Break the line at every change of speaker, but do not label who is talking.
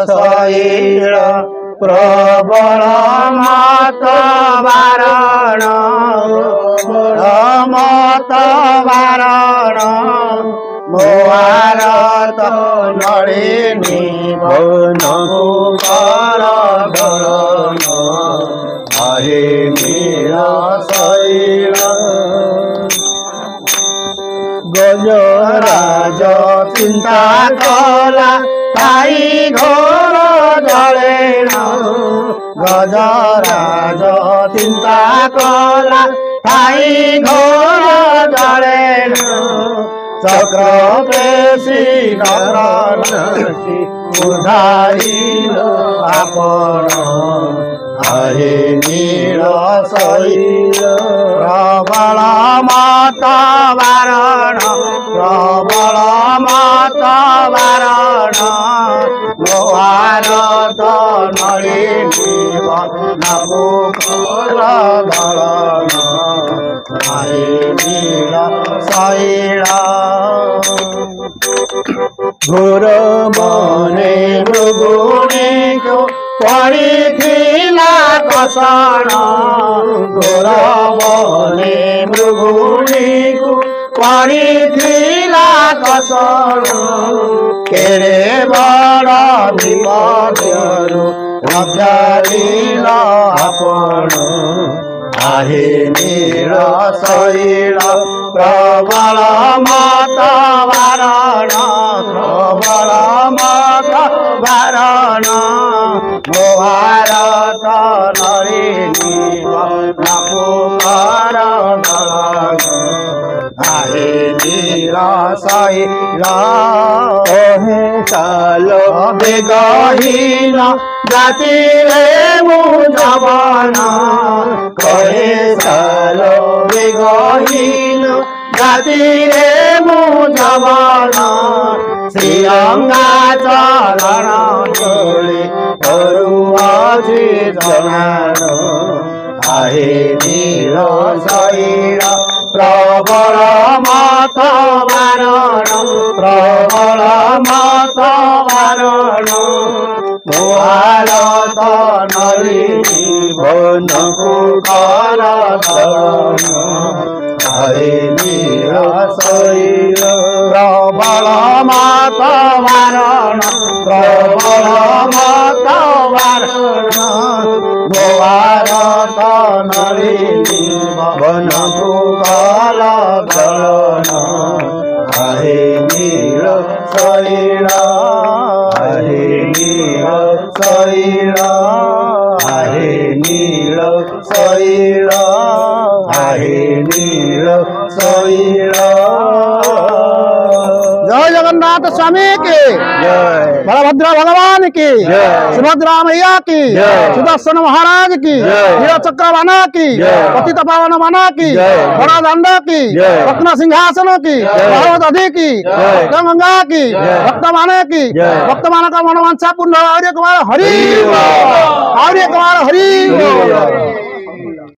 शैल प्रबल मत बारण मत बारण मोहारत नलिनी भवन कर गलन आहे नील शैल गजराज चिंता कला ताई घोर जलेन गजराज चिंता कला ताई घोर जलेन चक्र पेशी नरसी उधारिल आपण आहे नील शैल प्रबल मत बारण प्रबल मत बारण मोहारत नलिनी भवन दलन आहे नील शैल घोर मने मृगुणीको पडिथिला कषण घोर मने मृगुणीको पडिथिला कषण केडे बड विपदहरू रक्षालिल आपण आहे नील शैल प्रबल मत बारण प्रबल मत बारण मोहारत नलिनी भवन गलन आहे नील शैल काल बेगहीन जाति रे मुझवन कहे साल बेगहीन जाति रे मुझवन श्रीअंगा चरण तोले करुआछि जनान आहे नील शैल प्रबल मत बारण प्रबल मत बारण मोहारत नलिनी भवन कर गलन आहे नील शैल प्रबल मत बारण प्रबल मत बारण मोहारत नलिनी भवन कर गलन आहे नील शैल आहे नील शैल आहे नील शैल आहे नील शैल जय जगन्नाथ स्वामी की जय बलभद्र भगवान की सुभद्रा मैया की सुदर्शन महाराज की हीरा चक्र बना की पतित पावन बना की बड़ा दंड की रत्न सिंहासन की भगवती की गंगा की भक्त माने की भक्त मान का मनोवांछा पूर्ण आर्य कुमार हरि आर्य कुमार हरि